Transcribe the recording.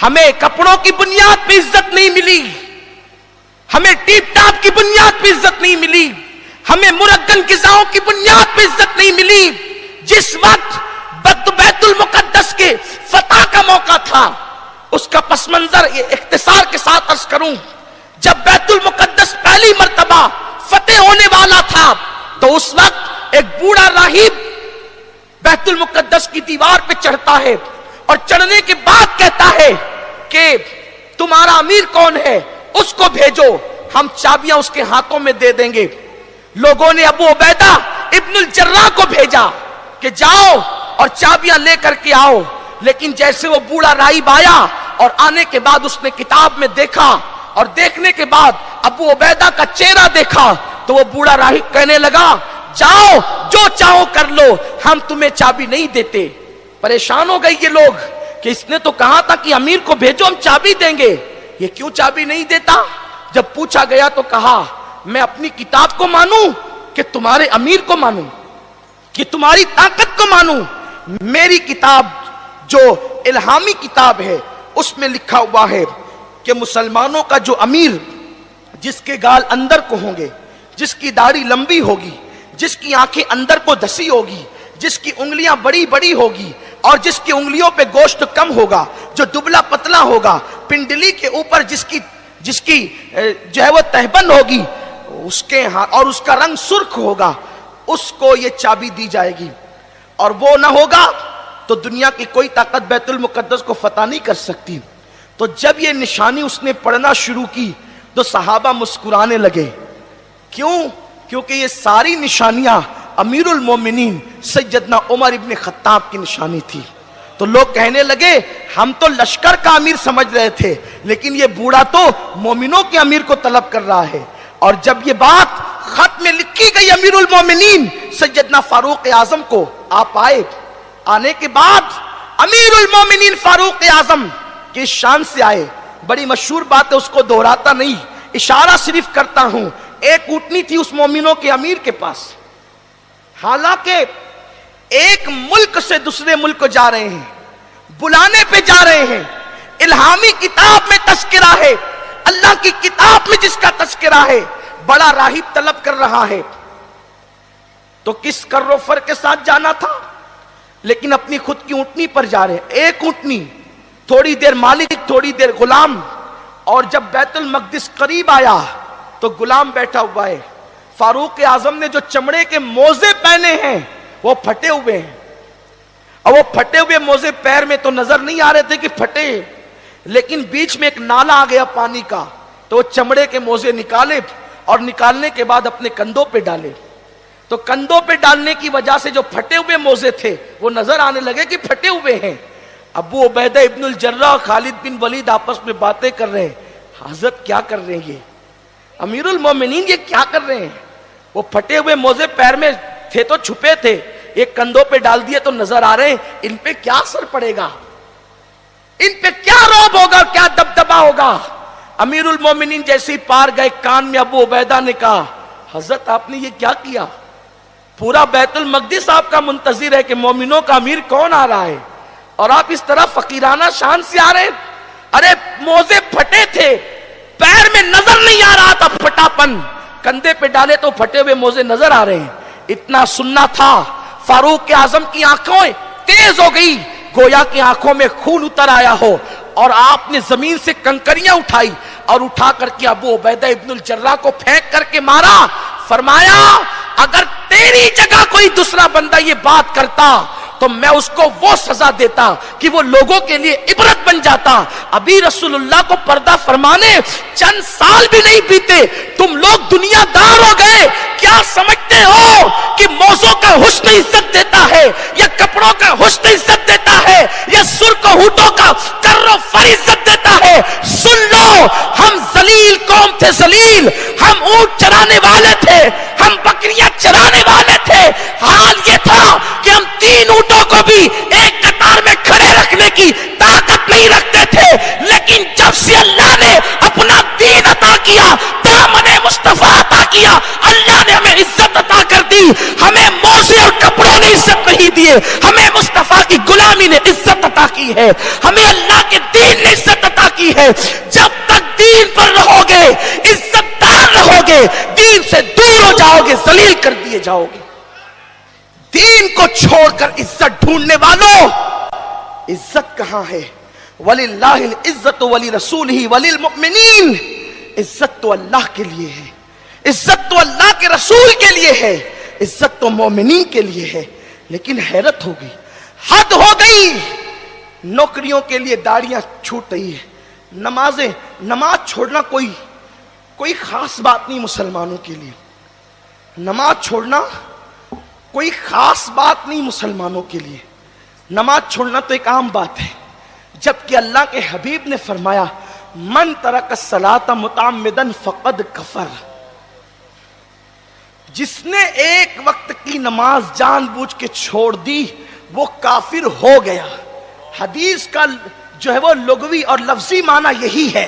ہمیں کپڑوں کی بنیاد پہ عزت نہیں ملی، ہمیں ٹیپ ٹاپ کی بنیاد پہ عزت نہیں ملی، ہمیں مرگن غذاؤں کی بنیاد پہ عزت نہیں ملی۔ جس وقت بیت المقدس کے فتح کا موقع تھا، اس کا پس منظر اختصار کے ساتھ عرض کروں، جب بیت المقدس پہلی مرتبہ فتح ہونے والا تھا تو اس وقت ایک بوڑھا راہب بیت المقدس کی دیوار پہ چڑھتا ہے اور چڑھنے کے بعد کہتا ہے کہ تمہارا امیر کون ہے، اس کو بھیجو، ہم چابیاں اس کے ہاتھوں میں دے دیں گے۔ لوگوں نے ابو عبیدہ ابن الجراح کو بھیجا کہ جاؤ اور چابیاں لے کر کے آؤ، لیکن جیسے وہ بوڑھا راہب آیا اور آنے کے بعد اس نے کتاب میں دیکھا اور دیکھنے کے بعد ابو عبیدہ کا چہرہ دیکھا تو وہ بوڑھا راہب کہنے لگا جاؤ جو چاہو کر لو، ہم تمہیں چابی نہیں دیتے۔ پریشان ہو گئی یہ لوگ کہ اس نے تو کہا تھا کہ امیر کو بھیجو ہم چابی دیں گے، یہ کیوں چابی نہیں دیتا؟ جب پوچھا گیا تو کہا میں اپنی کتاب کو مانوں کہ تمہارے امیر کو مانوں، کہ تمہاری طاقت کو مانوں؟ میری کتاب جو الہامی کتاب ہے اس میں لکھا ہوا ہے کہ مسلمانوں کا جو امیر، جس کے گال اندر کو ہوں گے، جس کی داڑھی لمبی ہوگی، جس کی آنکھیں اندر کو دسی ہوگی، جس کی انگلیاں بڑی بڑی ہوگی اور جس کی انگلیوں پہ گوشت کم ہوگا، جو دبلا پتلا ہوگا، پنڈلی کے اوپر جس کی جو ہے وہ تہبند ہوگی، اس کے اور اس کا رنگ سرخ ہوگا، اس کو یہ چابی دی جائے گی، اور وہ نہ ہوگا تو دنیا کی کوئی طاقت بیت المقدس کو فتح نہیں کر سکتی۔ تو جب یہ نشانی اس نے پڑھنا شروع کی تو صحابہ مسکرانے لگے۔ کیوں؟ کیونکہ یہ ساری نشانیاں امیر المومنین سیدنا عمر ابن خطاب کی نشانی تھی۔ تو لوگ کہنے لگے ہم تو لشکر کا امیر سمجھ رہے تھے، لیکن یہ بوڑھا تو مومنوں کے امیر کو طلب کر رہا ہے۔ اور جب یہ بات خط میں لکھی گئی امیر المومنین سیدنا فاروق اعظم کو، آپ آئے، آنے کے بعد امیر المومنین فاروق اعظم کی شان سے آئے۔ بڑی مشہور بات ہے، اس کو دہراتا نہیں، اشارہ صرف کرتا ہوں۔ ایک اونٹنی تھی اس مومنوں کے امیر کے پاس، حالانکہ ایک ملک سے دوسرے ملک کو جا رہے ہیں، بلانے پہ جا رہے ہیں، الہامی کتاب میں تذکرہ ہے، اللہ کی کتاب میں جس کا تذکرہ ہے، بڑا راہب طلب کر رہا ہے، تو کس کر و فر کے ساتھ جانا تھا، لیکن اپنی خود کی اونٹنی پر جا رہے ہیں۔ ایک اونٹنی، تھوڑی دیر مالک، تھوڑی دیر غلام، اور جب بیت المقدس قریب آیا تو غلام بیٹھا ہوا ہے۔ فاروق اعظم نے جو چمڑے کے موزے پہنے ہیں وہ پھٹے ہوئے ہیں، اور وہ پھٹے ہوئے موزے پیر میں تو نظر نہیں آ رہے تھے کہ پھٹے، لیکن بیچ میں ایک نالا آ گیا پانی کا، تو وہ چمڑے کے موزے نکالے اور نکالنے کے بعد اپنے کندھوں پہ ڈالے۔ تو کندھوں پہ ڈالنے کی وجہ سے جو پھٹے ہوئے موزے تھے وہ نظر آنے لگے کہ پھٹے ہوئے ہیں۔ ابو عبیدہ ابن الجراح، خالد بن ولید آپس میں باتیں کر رہے ہیں، حضرت کیا کر رہے ہیں یہ؟ امیر المومنین یہ کیا کر رہے ہیں؟ وہ پھٹے ہوئے موزے پیر میں تھے تو چھپے تھے، ایک کندھوں پہ ڈال دیے تو نظر آ رہے ہیں، ان پہ کیا اثر پڑے گا، ان پہ کیا رعب ہوگا، کیا دبدبا ہوگا؟ امیر المومنین جیسے ہی پار گئے، کان میں ابو عبیدہ نے کہا حضرت آپ نے یہ کیا کیا؟ پورا بیت المقدس آپ کا منتظر ہے کہ مومنوں کا امیر کون آ رہا ہے، اور آپ اس طرح فقیرانہ شان سے آ رہے ہیں؟ ارے موزے پھٹے تھے، پیر میں نظر نہیں آ رہا تھا پھٹا پن، کندھے پہ ڈالے تو پھٹے ہوئے موزے نظر آ رہے ہیں۔ اتنا سننا تھا، فاروق اعظم کی آنکھوں تیز ہو گئی، گویا کی آنکھوں میں خون اتر آیا ہو، اور آپ نے زمین سے کنکریاں اٹھائی اور اٹھا کر کے ابو عبیدہ ابن الجراح کو پھینک کر کے مارا۔ فرمایا اگر تیری جگہ کوئی دوسرا بندہ یہ بات کرتا تو میں اس کو وہ سزا دیتا کہ وہ لوگوں کے لیے عبرت بن جاتا۔ ابھی رسول اللہ کو پردہ فرمانے چند سال بھی نہیں بیتے، تم لوگ دنیا دار ہو گئے۔ کیا سمجھتے ہو کہ موزوں کا حسن عزت دیتا ہے، یا کپڑوں کا حسن عزت دیتا ہے، یا سرخ ہونٹوں کا کر و فر عزت دیتا ہے؟ سن لو، ہم ذلیل قوم تھے، ذلیل، ہم اونٹ چرانے والے تھے، ہم بکریاں چرانے والے تھے۔ حال یہ تھا کہ ہم 3 اونٹوں کو بھی ایک قطار میں کھڑے رکھنے کی طاقت نہیں رکھتے تھے، لیکن جب سے اللہ نے اپنا دین عطا کیا، دامن مصطفیٰ عطا کیا، اللہ نے ہمیں عزت عطا کر دی۔ ہمیں موزے اور کپڑوں نے عزت نہیں دیے، ہمیں مصطفیٰ کی غلامی نے عزت عطا کی ہے، ہمیں اللہ کے دین نے عزت ہے جب تک دین پر رہو گے عزت دار رہو گے، دین سے دور ہو جاؤ گے ذلیل کر دیے جاؤ گے۔ دین کو چھوڑ کر عزت ڈھونڈنے والوں، عزت کہاں ہے؟ وَلِلَّهِ الْعِزَّةُ وَلِرَسُولِهِ وَلِلْمُؤْمِنِينَ، عزت تو اللہ کے لیے ہے، عزت تو اللہ کے رسول کے لیے ہے، عزت تو مومنین کے لیے ہے۔ لیکن حیرت ہو گئی، حد ہو گئی، نوکریوں کے لیے داڑیاں چھوٹ رہی ہے، نماز چھوڑنا کوئی خاص بات نہیں مسلمانوں کے لیے، نماز چھوڑنا کوئی خاص بات نہیں مسلمانوں کے لیے، نماز چھوڑنا تو ایک عام بات ہے، جبکہ اللہ کے حبیب نے فرمایا من ترک الصلاۃ متعمدا فقد کفر، جس نے ایک وقت کی نماز جان بوجھ کے چھوڑ دی وہ کافر ہو گیا۔ حدیث کا جو ہے وہ لغوی اور لفظی معنی یہی ہے۔